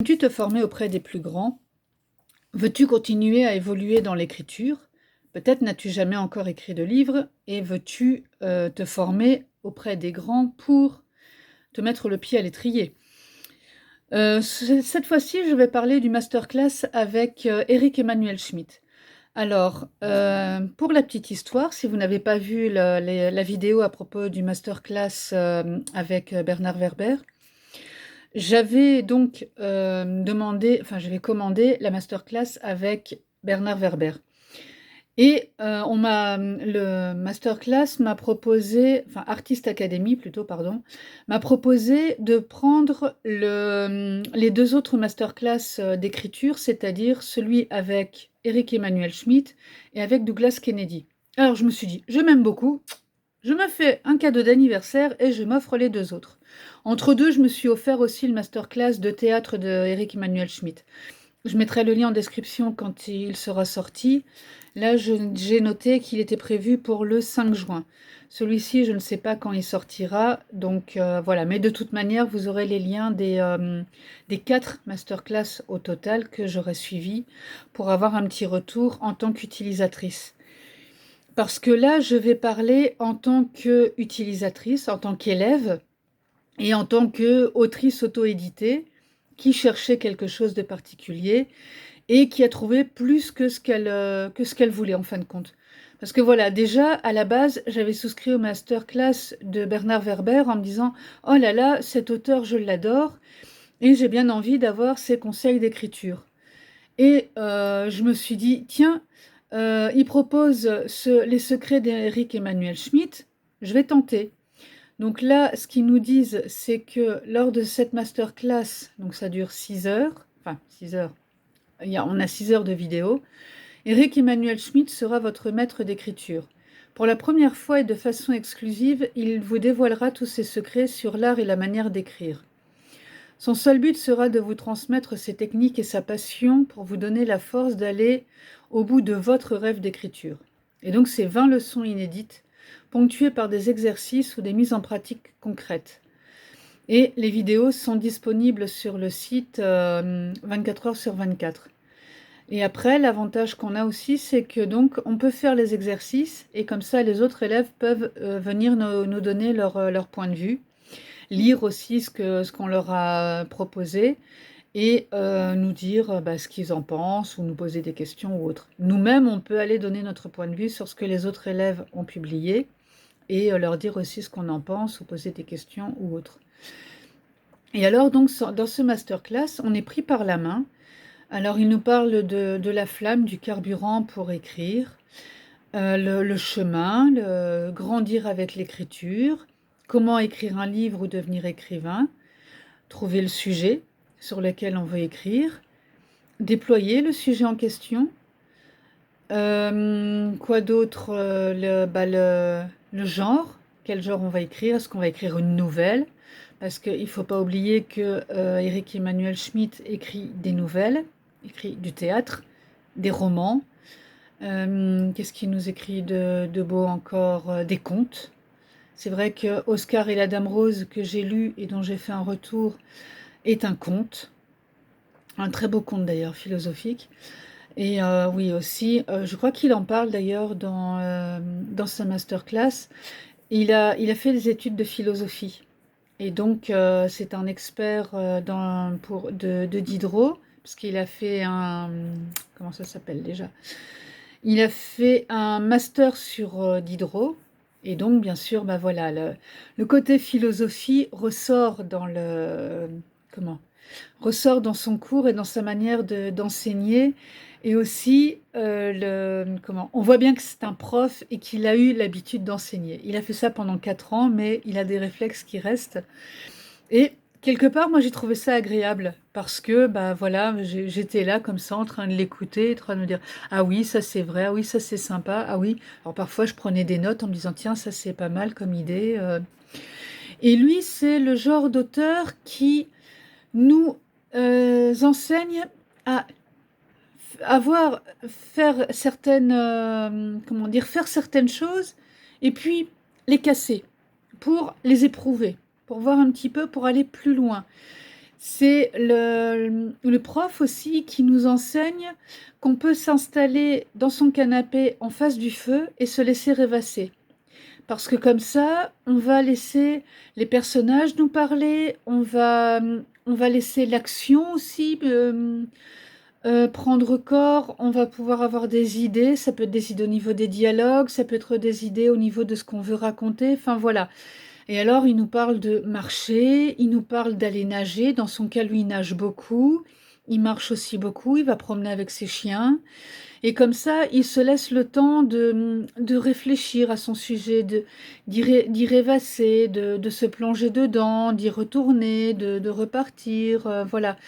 Veux-tu te former auprès des plus grands? Veux-tu continuer à évoluer dans l'écriture? Peut-être n'as-tu jamais encore écrit de livre et veux-tu te former auprès des grands pour te mettre le pied à l'étrier. Cette fois-ci, je vais parler du masterclass avec Eric Emmanuel Schmitt. Alors, pour la petite histoire, si vous n'avez pas vu la vidéo à propos du masterclass avec Bernard Werber, j'avais donc j'avais commandé la masterclass avec Bernard Werber. Et le masterclass m'a proposé, enfin Artist Academy plutôt, pardon, m'a proposé de prendre les deux autres masterclass d'écriture, c'est-à-dire celui avec Eric Emmanuel Schmitt et avec Douglas Kennedy. Alors je me suis dit, je m'aime beaucoup, je me fais un cadeau d'anniversaire et je m'offre les deux autres. Entre deux, je me suis offert aussi le masterclass de théâtre de Eric Emmanuel Schmitt. Je mettrai le lien en description quand il sera sorti. Là, j'ai noté qu'il était prévu pour le 5 juin. Celui-ci, je ne sais pas quand il sortira, donc voilà. Mais de toute manière, vous aurez les liens des 4 masterclass au total que j'aurai suivis pour avoir un petit retour en tant qu'utilisatrice. Parce que là, je vais parler en tant qu'utilisatrice, en tant qu'élève et en tant qu'autrice auto-éditée qui cherchait quelque chose de particulier et qui a trouvé plus que ce qu'elle voulait en fin de compte. Parce que voilà, déjà, à la base, j'avais souscrit au masterclass de Bernard Werber en me disant « Oh là là, cet auteur, je l'adore et j'ai bien envie d'avoir ses conseils d'écriture. » Et je me suis dit « Tiens, il propose les secrets d'Eric Emmanuel Schmitt, je vais tenter. » Donc là, ce qu'ils nous disent, c'est que lors de cette masterclass, donc ça dure 6 heures, enfin 6 heures, on a 6 heures de vidéo, Eric Emmanuel Schmitt sera votre maître d'écriture. Pour la première fois et de façon exclusive, il vous dévoilera tous ses secrets sur l'art et la manière d'écrire. Son seul but sera de vous transmettre ses techniques et sa passion pour vous donner la force d'aller au bout de votre rêve d'écriture. Et donc c'est 20 leçons inédites, ponctuées par des exercices ou des mises en pratique concrètes. Et les vidéos sont disponibles sur le site 24 heures sur 24. Et après, l'avantage qu'on a aussi, c'est que donc on peut faire les exercices et comme ça les autres élèves peuvent venir nous donner leur point de vue, lire aussi ce qu'on leur a proposé et nous dire ce qu'ils en pensent ou nous poser des questions ou autres. Nous-mêmes, on peut aller donner notre point de vue sur ce que les autres élèves ont publié et leur dire aussi ce qu'on en pense ou poser des questions ou autres. Et alors donc dans ce masterclass, on est pris par la main. Alors il nous parle de la flamme, du carburant pour écrire, le chemin, grandir avec l'écriture, comment écrire un livre ou devenir écrivain, trouver le sujet sur lequel on veut écrire, déployer le sujet en question, quoi d'autre, le genre, quel genre on va écrire, est-ce qu'on va écrire une nouvelle? Parce qu'il ne faut pas oublier que Eric Emmanuel Schmitt écrit des nouvelles, écrit du théâtre, des romans. Qu'est-ce qu'il nous écrit de beau encore? Des contes. C'est vrai que Oscar et la Dame Rose, que j'ai lu et dont j'ai fait un retour, est un conte. Un très beau conte d'ailleurs, philosophique. Et oui aussi, je crois qu'il en parle d'ailleurs dans sa masterclass. Il a fait des études de philosophie. Et donc, c'est un expert de Diderot, parce qu'il a fait comment ça s'appelle déjà? Il a fait un master sur Diderot. Et donc, bien sûr, voilà, le côté philosophie ressort ressort dans son cours et dans sa manière d'enseigner. Et aussi, on voit bien que c'est un prof et qu'il a eu l'habitude d'enseigner. Il a fait ça pendant 4 ans, mais il a des réflexes qui restent. Et quelque part, moi, j'ai trouvé ça agréable parce que, voilà, j'étais là comme ça en train de l'écouter, en train de me dire, ah oui, ça c'est vrai, ah oui, ça c'est sympa, ah oui. Alors parfois, je prenais des notes en me disant, tiens, ça c'est pas mal comme idée. Et lui, c'est le genre d'auteur qui nous enseigne à faire certaines choses et puis les casser pour les éprouver, pour voir un petit peu, pour aller plus loin. C'est le prof aussi qui nous enseigne qu'on peut s'installer dans son canapé en face du feu et se laisser rêvasser. Parce que comme ça, on va laisser les personnages nous parler, on va laisser l'action aussi prendre corps, on va pouvoir avoir des idées, ça peut être des idées au niveau des dialogues, ça peut être des idées au niveau de ce qu'on veut raconter, enfin voilà. Et alors, il nous parle de marcher, il nous parle d'aller nager. Dans son cas, lui, il nage beaucoup. Il marche aussi beaucoup, il va promener avec ses chiens. Et comme ça, il se laisse le temps de réfléchir à son sujet, d'y rêvasser, de se plonger dedans, d'y retourner, de repartir, voilà.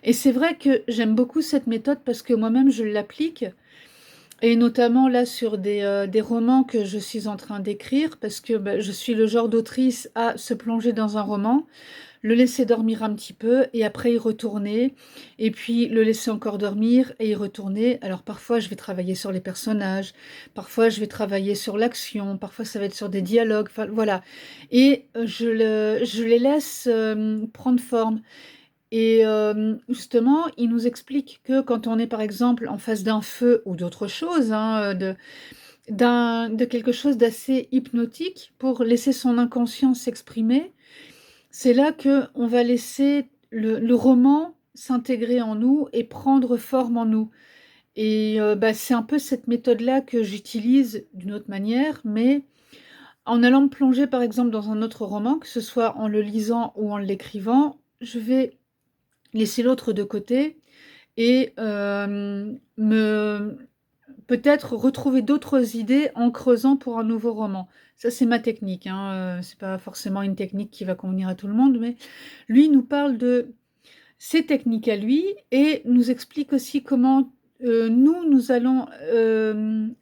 Et c'est vrai que j'aime beaucoup cette méthode parce que moi-même, je l'applique. Et notamment là sur des romans que je suis en train d'écrire, parce que bah, je suis le genre d'autrice à se plonger dans un roman, le laisser dormir un petit peu et après y retourner, et puis le laisser encore dormir et y retourner. Alors parfois je vais travailler sur les personnages, parfois je vais travailler sur l'action, parfois ça va être sur des dialogues, enfin voilà. Et je les laisse prendre forme. Et justement, il nous explique que quand on est, par exemple, en face d'un feu ou d'autre chose, hein, de quelque chose d'assez hypnotique, pour laisser son inconscient s'exprimer, c'est là qu'on va laisser le roman s'intégrer en nous et prendre forme en nous. Et bah, c'est un peu cette méthode-là que j'utilise d'une autre manière, mais en allant me plonger, par exemple, dans un autre roman, que ce soit en le lisant ou en l'écrivant, je vais laisser l'autre de côté et me peut-être retrouver d'autres idées en creusant pour un nouveau roman. Ça, c'est ma technique, hein, c'est pas forcément une technique qui va convenir à tout le monde, mais lui nous parle de ses techniques à lui et nous explique aussi comment, nous allons,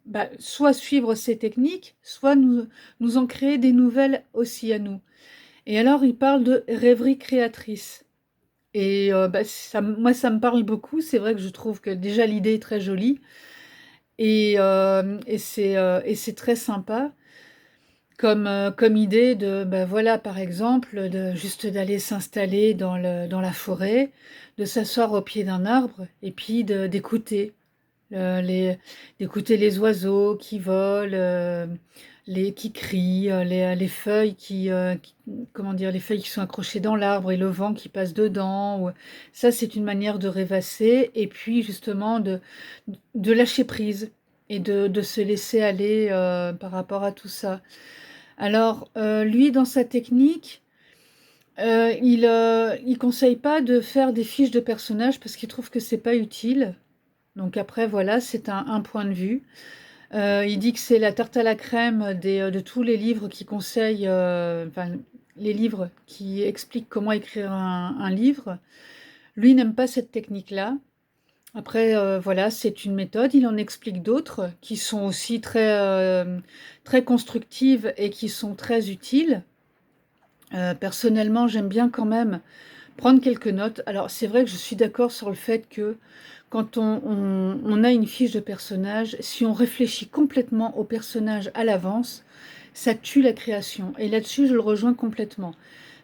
bah, soit suivre ses techniques, soit nous en créer des nouvelles aussi à nous. Et alors il parle de rêverie créatrice. Et bah, moi, ça me parle beaucoup. C'est vrai que je trouve que déjà l'idée est très jolie et c'est très sympa comme idée de, bah, voilà, par exemple, juste d'aller s'installer dans la forêt, de s'asseoir au pied d'un arbre et puis d'écouter. D'écouter les oiseaux qui volent, qui crient, les feuilles comment dire, les feuilles qui sont accrochées dans l'arbre et le vent qui passe dedans. Ça, c'est une manière de rêvasser et puis justement de lâcher prise et de se laisser aller par rapport à tout ça. Alors, lui, dans sa technique, il conseille pas de faire des fiches de personnages parce qu'il trouve que c'est pas utile. Donc après, voilà, c'est un point de vue. Il dit que c'est la tarte à la crème de tous les livres qui conseillent, enfin, les livres qui expliquent comment écrire un livre. Lui n'aime pas cette technique-là. Après, voilà, c'est une méthode. Il en explique d'autres qui sont aussi très constructives et qui sont très utiles. Personnellement, j'aime bien quand même prendre quelques notes. Alors, c'est vrai que je suis d'accord sur le fait que quand on a une fiche de personnage, si on réfléchit complètement au personnage à l'avance, ça tue la création. Et là-dessus, je le rejoins complètement.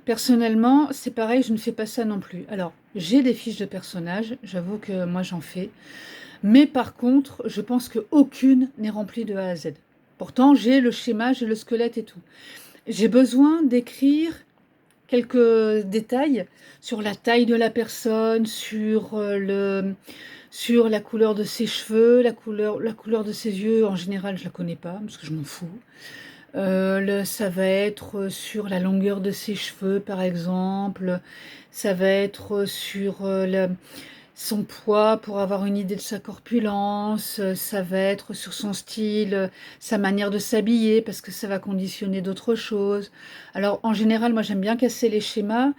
Personnellement, c'est pareil, je ne fais pas ça non plus. Alors, j'ai des fiches de personnages, j'avoue que moi j'en fais. Mais par contre, je pense qu'aucune n'est remplie de A à Z. Pourtant, j'ai le schéma, j'ai le squelette et tout. J'ai besoin d'écrire quelques détails sur la taille de la personne, sur la couleur de ses cheveux, la couleur de ses yeux. En général, je la connais pas parce que je m'en fous. Ça va être sur la longueur de ses cheveux, par exemple. Ça va être sur son poids pour avoir une idée de sa corpulence. Ça va être sur son style, sa manière de s'habiller, parce que ça va conditionner d'autres choses. Alors, en général, moi, j'aime bien casser les schémas,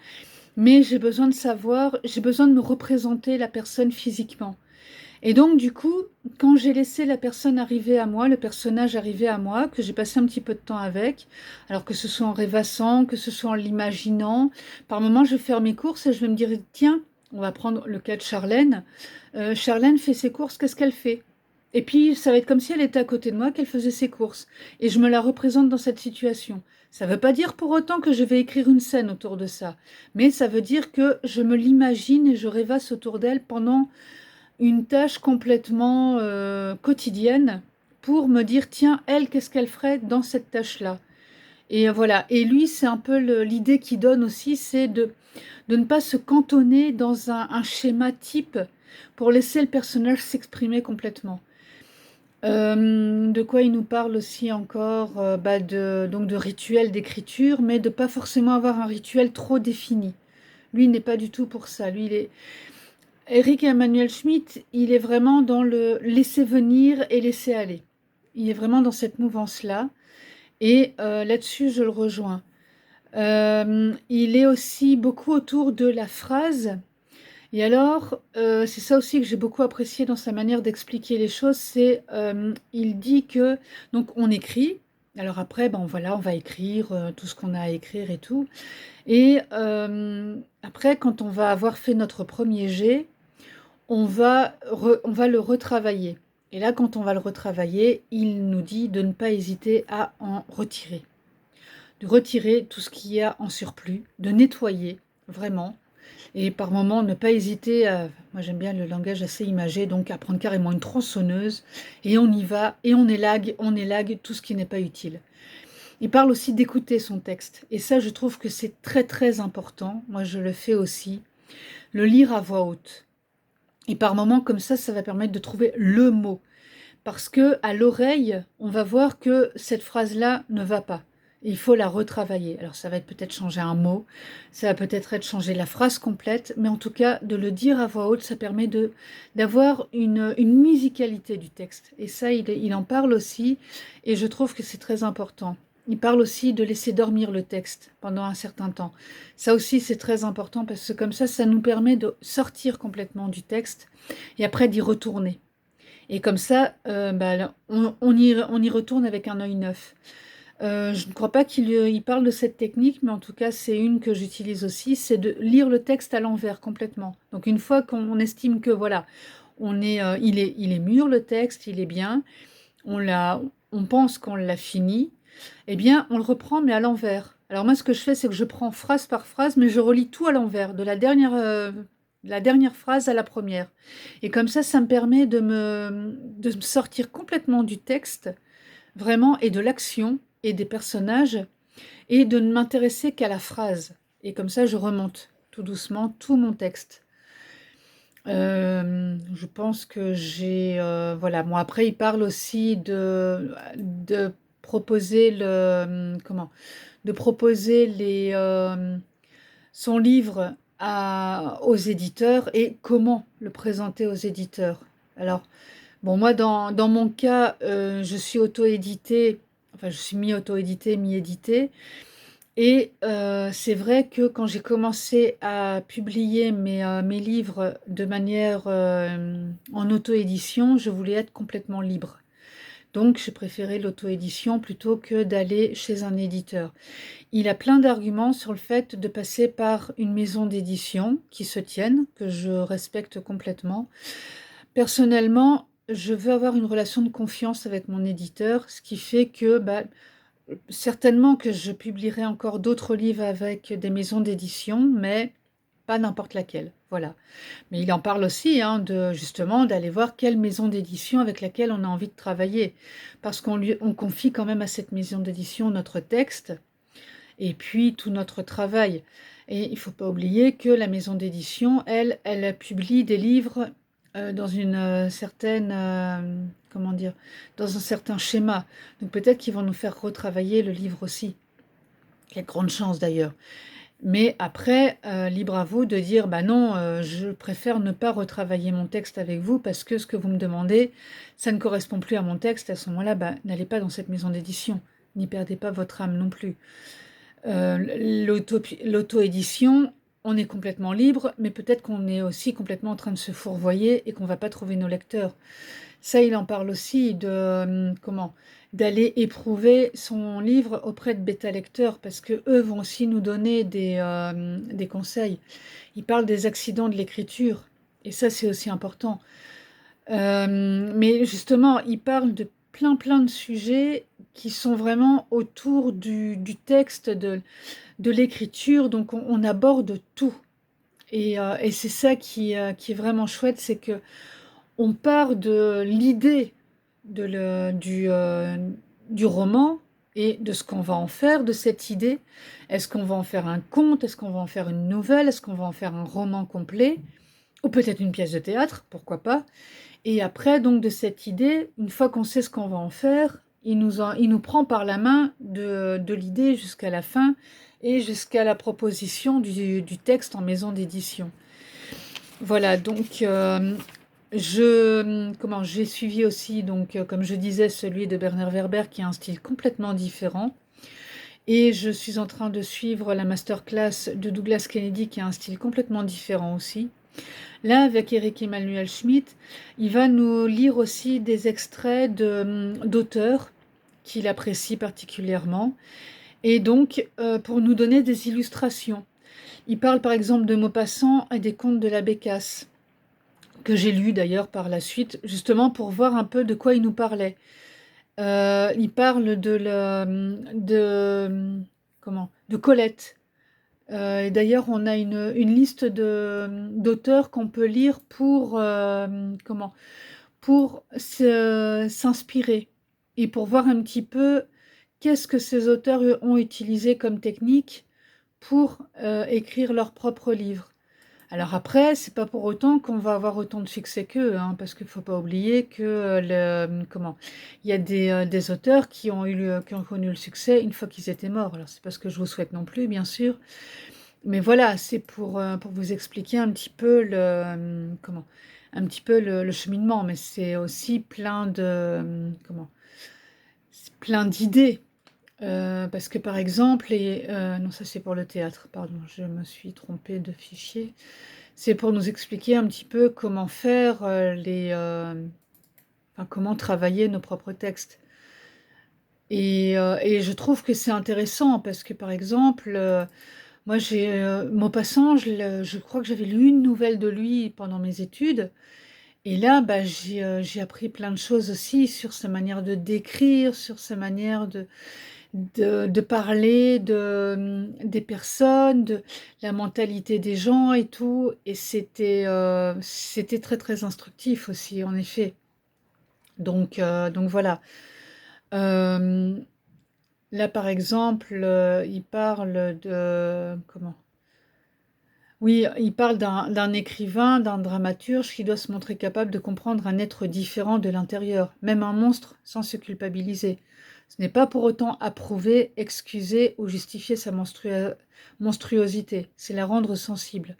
mais j'ai besoin de savoir, j'ai besoin de me représenter la personne physiquement. Et donc, du coup, quand j'ai laissé la personne arriver à moi, le personnage arriver à moi, que j'ai passé un petit peu de temps avec, alors que ce soit en rêvassant, que ce soit en l'imaginant, par moments, je vais faire mes courses et je vais me dire, tiens, on va prendre le cas de Charlène. Charlène fait ses courses, qu'est-ce qu'elle fait? Et puis, ça va être comme si elle était à côté de moi, qu'elle faisait ses courses. Et je me la représente dans cette situation. Ça ne veut pas dire pour autant que je vais écrire une scène autour de ça. Mais ça veut dire que je me l'imagine et je rêvasse autour d'elle pendant une tâche complètement quotidienne pour me dire, tiens, elle, qu'est-ce qu'elle ferait dans cette tâche-là? Et voilà. Et lui, c'est un peu l'idée qu'il donne aussi, c'est de ne pas se cantonner dans un schéma type pour laisser le personnage s'exprimer complètement. De quoi il nous parle aussi encore donc de rituels d'écriture, mais de pas forcément avoir un rituel trop défini. Lui, il n'est pas du tout pour ça. Lui, il est... Eric Emmanuel Schmitt, il est vraiment dans le laisser venir et laisser aller. Il est vraiment dans cette mouvance-là. Et là-dessus, je le rejoins. Il est aussi beaucoup autour de la phrase. Et alors, c'est ça aussi que j'ai beaucoup apprécié dans sa manière d'expliquer les choses, c'est, il dit que donc on écrit, alors après, ben, voilà, on va écrire, tout ce qu'on a à écrire et tout et après quand on va avoir fait notre premier jet, on va le retravailler et là, quand on va le retravailler, il nous dit de ne pas hésiter à en retirer. De retirer tout ce qu'il y a en surplus, de nettoyer vraiment et par moments, ne pas hésiter à moi j'aime bien le langage assez imagé, donc à prendre carrément une tronçonneuse et on y va et on élague tout ce qui n'est pas utile. Il parle aussi d'écouter son texte et ça je trouve que c'est très très important. Moi je le fais aussi. Le lire à voix haute. Et par moments comme ça va permettre de trouver le mot. Parce que à l'oreille, on va voir que cette phrase-là ne va pas. Il faut la retravailler. Alors ça va être peut-être changer un mot, ça va peut-être être changer la phrase complète, mais en tout cas de le dire à voix haute, ça permet d'avoir une musicalité du texte. Et ça, il en parle aussi, et je trouve que c'est très important. Il parle aussi de laisser dormir le texte pendant un certain temps. Ça aussi, c'est très important parce que comme ça nous permet de sortir complètement du texte et après d'y retourner. Et comme ça, on y retourne avec un œil neuf. Je ne crois pas il parle de cette technique, mais en tout cas, c'est une que j'utilise aussi, c'est de lire le texte à l'envers complètement. Donc une fois qu'on estime que voilà, il est mûr le texte, il est bien, on pense qu'on l'a fini, eh bien, on le reprend, mais à l'envers. Alors moi, ce que je fais, c'est que je prends phrase par phrase, mais je relis tout à l'envers, de la dernière phrase à la première. Et comme ça me permet de me sortir complètement du texte, vraiment, et de l'action, et des personnages, et de ne m'intéresser qu'à la phrase. Et comme ça, je remonte tout doucement tout mon texte. Je pense que j'ai, voilà. Bon, après, il parle aussi de proposer comment? De proposer son livre aux éditeurs et comment le présenter aux éditeurs. Alors, bon, moi, dans mon cas, je suis auto-éditée, enfin, je suis mi-auto-éditée, mi-éditée. Et c'est vrai que quand j'ai commencé à publier mes livres de manière en auto-édition, je voulais être complètement libre. Donc, j'ai préféré l'auto-édition plutôt que d'aller chez un éditeur. Il a plein d'arguments sur le fait de passer par une maison d'édition qui se tienne, que je respecte complètement. Personnellement, je veux avoir une relation de confiance avec mon éditeur, ce qui fait que certainement que je publierai encore d'autres livres avec des maisons d'édition, mais pas n'importe laquelle. Voilà. Mais il en parle aussi hein, justement d'aller voir quelle maison d'édition avec laquelle on a envie de travailler. Parce on confie quand même à cette maison d'édition notre texte et puis tout notre travail. Et il ne faut pas oublier que la maison d'édition, elle publie des livres dans une certaine, comment dire, dans un certain schéma. Donc peut-être qu'ils vont nous faire retravailler le livre aussi. Il y a de grandes chances d'ailleurs. Mais après, libre à vous de dire, bah non, je préfère ne pas retravailler mon texte avec vous parce que ce que vous me demandez, ça ne correspond plus à mon texte. À ce moment-là, n'allez pas dans cette maison d'édition. N'y perdez pas votre âme non plus. L'auto-édition, on est complètement libre, mais peut-être qu'on est aussi complètement en train de se fourvoyer et qu'on ne va pas trouver nos lecteurs. Ça, il en parle aussi comment d'aller éprouver son livre auprès de bêta-lecteurs, parce que eux vont aussi nous donner des conseils. Il parle des accidents de l'écriture, et ça, c'est aussi important. Mais justement, il parle de plein de sujets qui sont vraiment autour du texte, de l'écriture, donc on aborde tout. Et c'est ça qui est vraiment chouette, c'est que on part de l'idée du roman et de ce qu'on va en faire de cette idée. Est-ce qu'on va en faire un conte? Est-ce qu'on va en faire une nouvelle? Est-ce qu'on va en faire un roman complet? Ou peut-être une pièce de théâtre, pourquoi pas? Et après, donc, de cette idée, une fois qu'on sait ce qu'on va en faire, il nous prend par la main de l'idée jusqu'à la fin et jusqu'à la proposition du texte en maison d'édition. Voilà, donc j'ai suivi aussi, donc, comme je disais, celui de Bernard Werber qui a un style complètement différent. Et je suis en train de suivre la masterclass de Douglas Kennedy qui a un style complètement différent aussi. Là, avec Eric Emmanuel Schmitt, il va nous lire aussi des extraits d'auteurs qu'il apprécie particulièrement, et donc pour nous donner des illustrations. Il parle par exemple de Maupassant et des contes de la Bécasse, que j'ai lu d'ailleurs par la suite, justement pour voir un peu de quoi il nous parlait. Il parle de Colette. Et d'ailleurs, on a une liste d'auteurs qu'on peut lire pour s'inspirer et pour voir un petit peu qu'est-ce que ces auteurs ont utilisé comme technique pour écrire leurs propres livres. Alors après, c'est pas pour autant qu'on va avoir autant de succès qu'eux, hein, parce qu'il faut pas oublier que il y a des auteurs qui ont connu le succès une fois qu'ils étaient morts. Alors c'est pas ce que je vous souhaite non plus, bien sûr, mais voilà, c'est pour vous expliquer un petit peu un petit peu le cheminement, mais c'est aussi plein d'idées. Parce que par exemple, non, ça c'est pour le théâtre, pardon, je me suis trompée de fichier. C'est pour nous expliquer un petit peu comment faire enfin, comment travailler nos propres textes. Et je trouve que c'est intéressant parce que par exemple, moi j'ai Maupassant, je crois que j'avais lu une nouvelle de lui pendant mes études. Et là, bah, j'ai appris plein de choses aussi sur sa manière de décrire, sur sa manière de parler des personnes, de la mentalité des gens et tout. Et c'était très très instructif aussi, en effet. Donc voilà. Euh, Là, par exemple, il parle de... Comment? Oui, il parle d'un écrivain, d'un dramaturge qui doit se montrer capable de comprendre un être différent de l'intérieur, même un monstre, sans se culpabiliser. Ce n'est pas pour autant approuver, excuser ou justifier sa monstruosité, c'est la rendre sensible.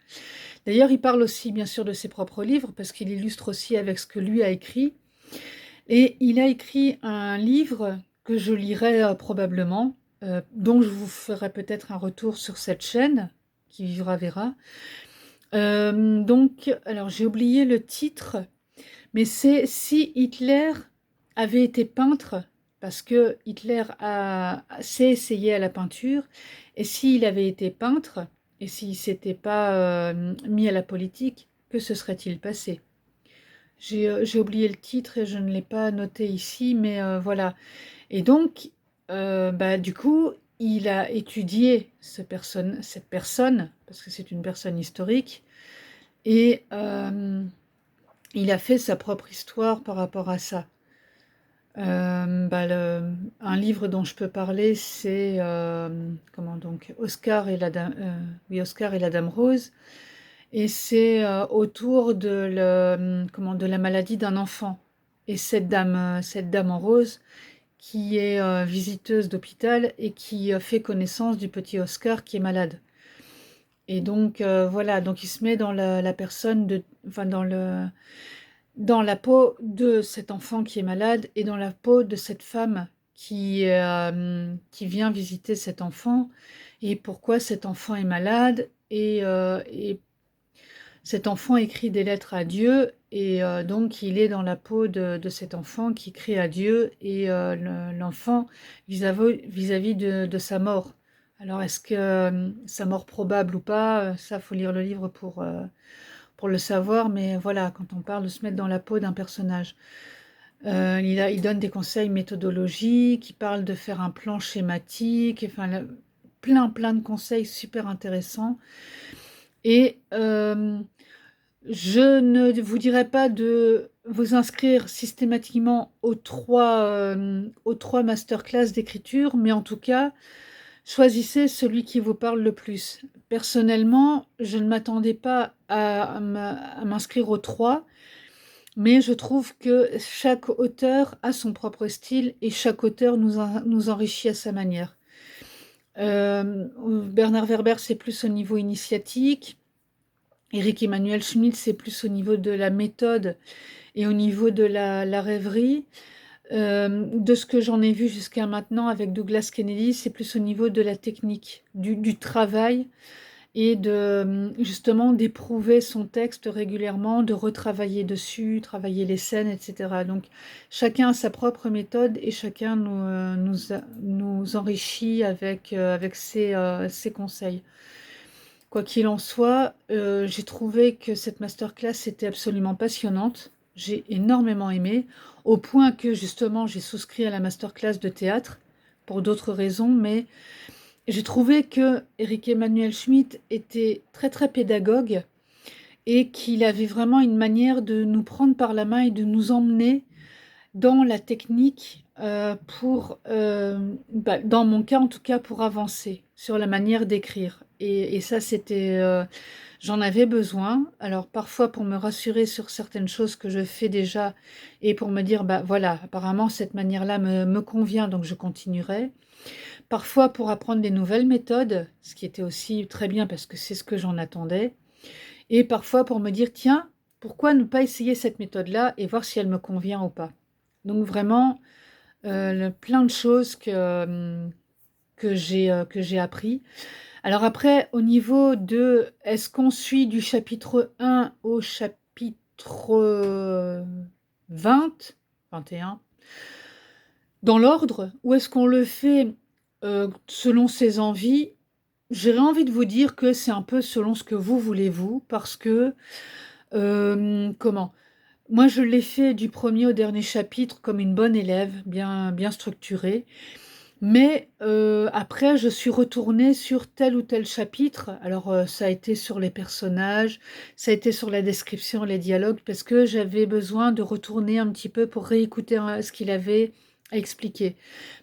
D'ailleurs, il parle aussi bien sûr de ses propres livres, parce qu'il illustre aussi avec ce que lui a écrit. Et il a écrit un livre que je lirai probablement, dont je vous ferai peut-être un retour sur cette chaîne, qui vivra verra. Donc, alors j'ai oublié le titre, mais c'est Si Hitler avait été peintre, parce que s'est essayé à la peinture, et s'il avait été peintre, et s'il s'était pas mis à la politique, que se serait-il passé? J'ai oublié le titre et je ne l'ai pas noté ici, mais voilà. Et donc, bah, du coup, il a étudié cette personne, parce que c'est une personne historique, et il a fait sa propre histoire par rapport à ça. Bah, un livre dont je peux parler, c'est comment donc Oscar et la Dame Rose, et c'est autour de la maladie d'un enfant. Et cette dame en rose, qui est visiteuse d'hôpital et qui fait connaissance du petit Oscar qui est malade. Et donc voilà, donc il se met dans la personne enfin dans la peau de cet enfant qui est malade et dans la peau de cette femme qui vient visiter cet enfant, et pourquoi cet enfant est malade, et cet enfant écrit des lettres à Dieu, et donc il est dans la peau de cet enfant qui crie à Dieu, et l'enfant vis-à-vis de sa mort. Alors est-ce que sa mort probable ou pas, ça faut lire le livre pour le savoir, mais voilà, quand on parle de se mettre dans la peau d'un personnage. Il donne des conseils méthodologiques, il parle de faire un plan schématique, enfin, plein de conseils super intéressants. Et je ne vous dirais pas de vous inscrire systématiquement aux trois masterclass d'écriture, mais en tout cas, choisissez celui qui vous parle le plus. Personnellement, je ne m'attendais pas à m'inscrire aux trois, mais je trouve que chaque auteur a son propre style et chaque auteur nous enrichit à sa manière. Bernard Werber, c'est plus au niveau initiatique. Éric Emmanuel Schmitt, c'est plus au niveau de la méthode et au niveau de la rêverie. De ce que j'en ai vu jusqu'à maintenant avec Douglas Kennedy, c'est plus au niveau de la technique, du travail et justement d'éprouver son texte régulièrement, de retravailler dessus, travailler les scènes, etc. Donc chacun a sa propre méthode et chacun nous enrichit avec ses conseils. Quoi qu'il en soit, j'ai trouvé que cette masterclass était absolument passionnante. J'ai énormément aimé, au point que justement j'ai souscrit à la masterclass de théâtre pour d'autres raisons, mais j'ai trouvé que Éric Emmanuel Schmitt était très pédagogue et qu'il avait vraiment une manière de nous prendre par la main et de nous emmener dans la technique dans mon cas en tout cas, pour avancer sur la manière d'écrire. Et ça, j'en avais besoin. Alors parfois pour me rassurer sur certaines choses que je fais déjà et pour me dire, bah voilà, apparemment cette manière-là me convient, donc je continuerai. Parfois pour apprendre des nouvelles méthodes, ce qui était aussi très bien parce que c'est ce que j'en attendais. Et parfois pour me dire, tiens, pourquoi ne pas essayer cette méthode-là et voir si elle me convient ou pas. Donc vraiment, plein de choses que j'ai appris. Alors après, au niveau de est-ce qu'on suit du chapitre 1 au chapitre 20, 21, dans l'ordre, ou est-ce qu'on le fait selon ses envies? J'aurais envie de vous dire que c'est un peu selon ce que vous voulez vous, parce que, comment? Moi, je l'ai fait du premier au dernier chapitre comme une bonne élève, bien structurée. Mais après, je suis retournée sur tel ou tel chapitre. Alors, ça a été sur les personnages, ça a été sur la description, les dialogues, parce que j'avais besoin de retourner un petit peu pour réécouter ce qu'il avait à expliquer.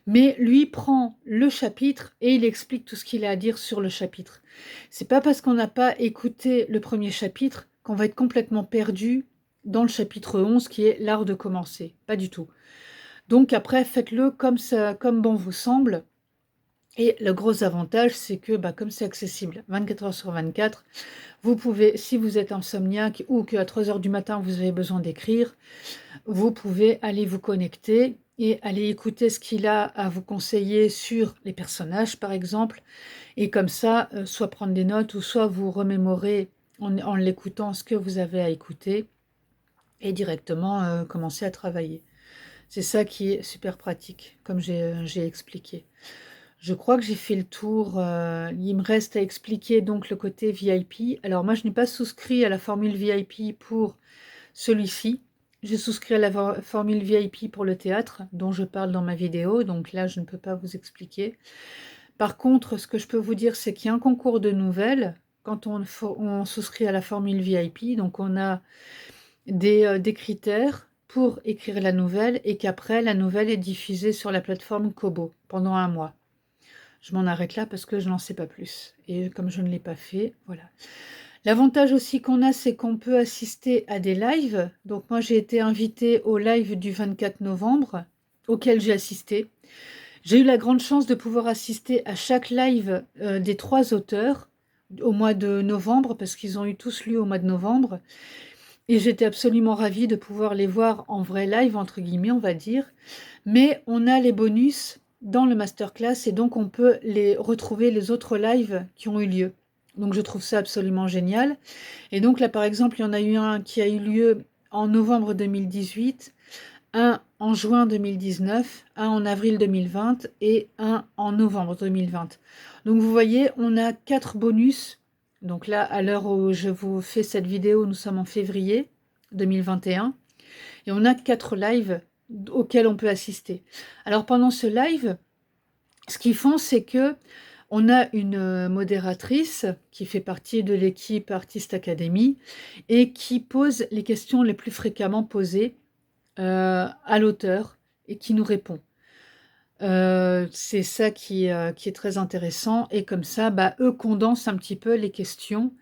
Mais lui prend le chapitre et il explique tout ce qu'il a à dire sur le chapitre. C'est pas parce qu'on n'a pas écouté le premier chapitre qu'on va être complètement perdu dans le chapitre 11 qui est l'art de commencer. Pas du tout. Donc après, faites-le comme ça, comme bon vous semble. Et le gros avantage, c'est que comme c'est accessible 24 heures sur 24, vous pouvez, si vous êtes insomniaque ou qu'à 3 heures du matin, vous avez besoin d'écrire, vous pouvez aller vous connecter et aller écouter ce qu'il a à vous conseiller sur les personnages, par exemple. Et comme ça, soit prendre des notes ou soit vous remémorer en l'écoutant ce que vous avez à écouter et directement commencer à travailler. C'est ça qui est super pratique, comme j'ai expliqué. Je crois que j'ai fait le tour. Il me reste à expliquer donc le côté VIP. Alors moi, je n'ai pas souscrit à la formule VIP pour celui-ci. J'ai souscrit à la formule VIP pour le théâtre, dont je parle dans ma vidéo. Donc là, je ne peux pas vous expliquer. Par contre, ce que je peux vous dire, c'est qu'il y a un concours de nouvelles quand on souscrit à la formule VIP. Donc on a des critères pour écrire la nouvelle et qu'après, la nouvelle est diffusée sur la plateforme Kobo pendant 1 mois. Je m'en arrête là parce que je n'en sais pas plus. Et comme je ne l'ai pas fait, voilà. L'avantage aussi qu'on a, c'est qu'on peut assister à des lives. Donc moi, j'ai été invitée au live du 24 novembre, auquel j'ai assisté. J'ai eu la grande chance de pouvoir assister à chaque live des 3 auteurs au mois de novembre, parce qu'ils ont eu tous lieu au mois de novembre. Et j'étais absolument ravie de pouvoir les voir en vrai live, entre guillemets, on va dire. Mais on a les bonus dans le masterclass et donc on peut retrouver les autres lives qui ont eu lieu. Donc je trouve ça absolument génial. Et donc là, par exemple, il y en a eu un qui a eu lieu en novembre 2018, un en juin 2019, un en avril 2020 et un en novembre 2020. Donc vous voyez, on a 4 bonus Donc là, à l'heure où je vous fais cette vidéo, nous sommes en février 2021 et on a 4 lives auxquels on peut assister. Alors pendant ce live, ce qu'ils font, c'est que on a une modératrice qui fait partie de l'équipe Artist Academy et qui pose les questions les plus fréquemment posées à l'auteur et qui nous répond. C'est ça qui est très intéressant et comme ça, bah, eux condensent un petit peu les questions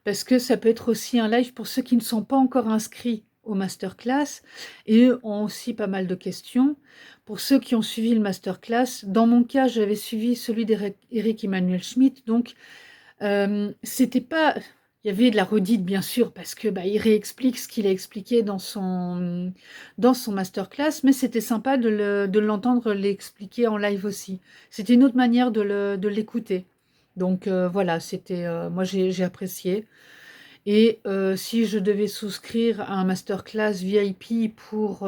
parce que ça peut être aussi un live pour ceux qui ne sont pas encore inscrits au masterclass et eux ont aussi pas mal de questions. Pour ceux qui ont suivi le masterclass, dans mon cas, j'avais suivi celui d'Eric Emmanuel Schmitt, donc c'était pas... Il y avait de la redite, bien sûr, parce que bah, il réexplique ce qu'il a expliqué dans son masterclass, mais c'était sympa de l'entendre l'expliquer en live aussi. C'était une autre manière de l'écouter. Donc voilà, c'était moi j'ai apprécié. Et si je devais souscrire à un masterclass VIP pour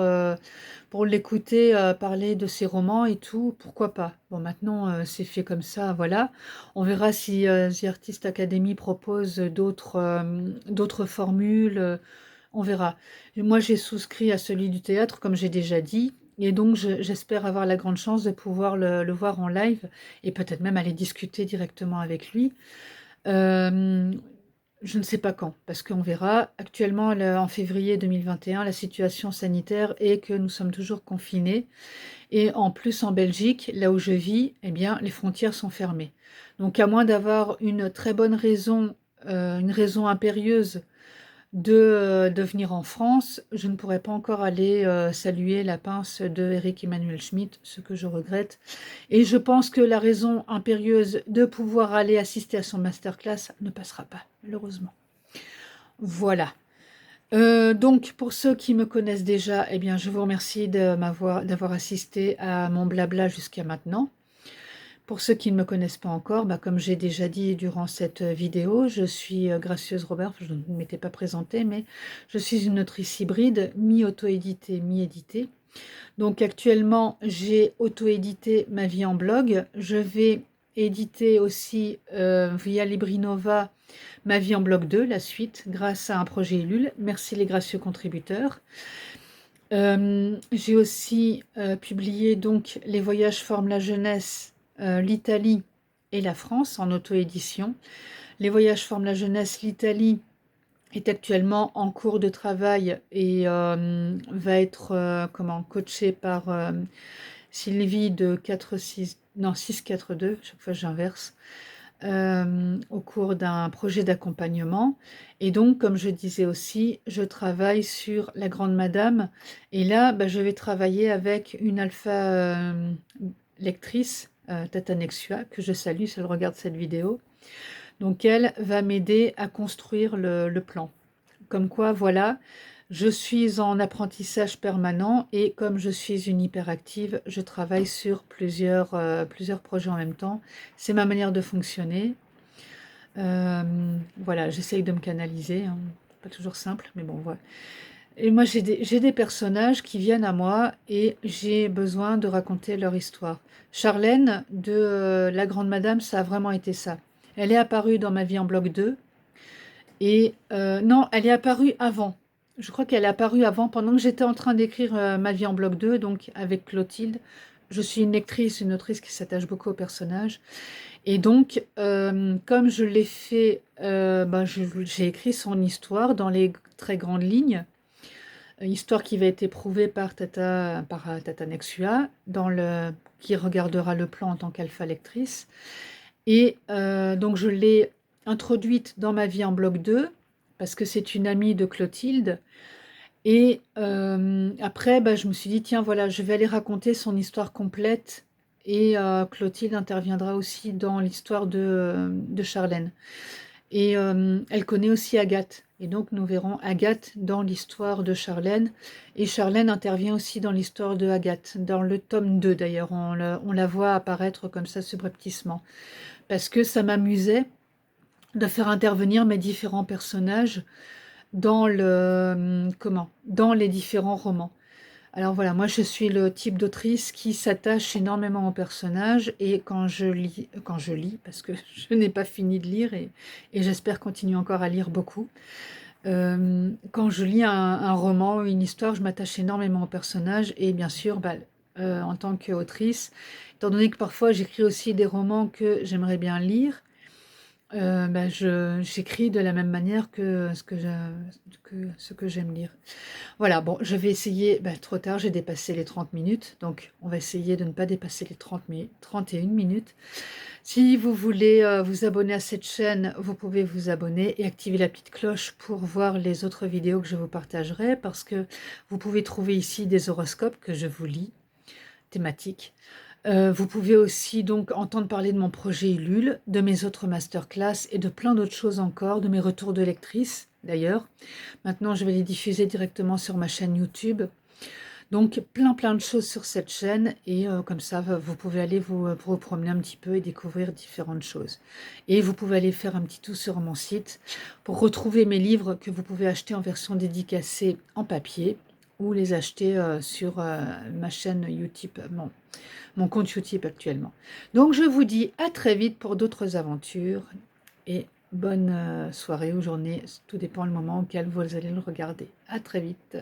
l'écouter parler de ses romans et tout, pourquoi pas? Bon, maintenant, c'est fait comme ça, voilà. On verra si The Artist Academy propose d'autres formules, on verra. Et moi, j'ai souscrit à celui du théâtre, comme j'ai déjà dit, et donc j'espère avoir la grande chance de pouvoir le voir en live et peut-être même aller discuter directement avec lui. Euh, je ne sais pas quand, parce qu'on verra. Actuellement, en février 2021, la situation sanitaire est que nous sommes toujours confinés. Et en plus, en Belgique, là où je vis, eh bien, les frontières sont fermées. Donc, à moins d'avoir une très bonne raison, une raison impérieuse de venir en France, je ne pourrais pas encore aller saluer la pince de Eric Emmanuel Schmitt, ce que je regrette. Et je pense que la raison impérieuse de pouvoir aller assister à son masterclass ne passera pas, malheureusement. Voilà. Donc, pour ceux qui me connaissent déjà, eh bien, je vous remercie d'avoir assisté à mon blabla jusqu'à maintenant. Pour ceux qui ne me connaissent pas encore, bah, comme j'ai déjà dit durant cette vidéo, je suis Gracieuse Robert, je ne m'étais pas présentée, mais je suis une autrice hybride, mi-auto-éditée, mi-éditée. Donc actuellement, j'ai auto-édité ma vie en blog. Je vais éditer aussi via Librinova ma vie en blog 2, la suite, grâce à un projet Ulule. Merci les gracieux contributeurs. J'ai aussi publié donc Les voyages forment la jeunesse, l'Italie et la France en auto-édition. Les voyages forment la jeunesse, l'Italie est actuellement en cours de travail et va être coachée par Sylvie de 642, chaque fois j'inverse, au cours d'un projet d'accompagnement. Et donc, comme je disais aussi, je travaille sur La Grande Madame. Et là, bah, je vais travailler avec une alpha lectrice, Tata Nexua, que je salue si elle regarde cette vidéo. Donc, elle va m'aider à construire le plan. Comme quoi, voilà, je suis en apprentissage permanent et comme je suis une hyperactive, je travaille sur plusieurs projets en même temps. C'est ma manière de fonctionner. Voilà, j'essaye de me canaliser, hein. Pas toujours simple, mais bon, voilà. Et moi, j'ai des personnages qui viennent à moi et j'ai besoin de raconter leur histoire. Charlène de La Grande Madame, ça a vraiment été ça. Elle est apparue dans ma vie en bloc 2 et non, elle est apparue avant. Je crois qu'elle est apparue avant, pendant que j'étais en train d'écrire ma vie en bloc 2, donc avec Clotilde. Je suis une lectrice, une autrice qui s'attache beaucoup au personnage. Et donc, comme je l'ai fait, ben, j'ai écrit son histoire dans les très grandes lignes. Histoire qui va être éprouvée par Tata Nexua, qui regardera le plan en tant qu'alpha lectrice. Et donc je l'ai introduite dans ma vie en bloc 2, parce que c'est une amie de Clotilde. Et après, bah, je me suis dit, tiens, voilà, je vais aller raconter son histoire complète. Et Clotilde interviendra aussi dans l'histoire de Charlène. Et elle connaît aussi Agathe. Et donc nous verrons Agathe dans l'histoire de Charlène. Et Charlène intervient aussi dans l'histoire de Agathe. Dans le tome 2 d'ailleurs, on la voit apparaître comme ça subrepticement. Parce que ça m'amusait de faire intervenir mes différents personnages dans dans les différents romans. Alors voilà, moi je suis le type d'autrice qui s'attache énormément aux personnages et quand je lis, parce que je n'ai pas fini de lire et j'espère continuer encore à lire beaucoup. Quand je lis un roman ou une histoire, je m'attache énormément aux personnages et bien sûr, bah, en tant qu'autrice, étant donné que parfois j'écris aussi des romans que j'aimerais bien lire, bah, j'écris de la même manière que ce que j'aime lire. Voilà, bon, je vais essayer, bah, trop tard, j'ai dépassé les 30 minutes, donc on va essayer de ne pas dépasser les 31 minutes. Si vous voulez vous abonner à cette chaîne, vous pouvez vous abonner et activer la petite cloche pour voir les autres vidéos que je vous partagerai, parce que vous pouvez trouver ici des horoscopes que je vous lis, thématiques. Vous pouvez aussi donc entendre parler de mon projet Ulule, de mes autres masterclass et de plein d'autres choses encore, de mes retours de lectrices d'ailleurs. Maintenant, je vais les diffuser directement sur ma chaîne YouTube. Donc plein de choses sur cette chaîne et comme ça, vous pouvez aller vous promener un petit peu et découvrir différentes choses. Et vous pouvez aller faire un petit tour sur mon site pour retrouver mes livres que vous pouvez acheter en version dédicacée en papier ou les acheter sur ma chaîne YouTube, mon compte YouTube actuellement. Donc je vous dis à très vite pour d'autres aventures et bonne soirée ou journée, tout dépend le moment auquel vous allez le regarder. À très vite.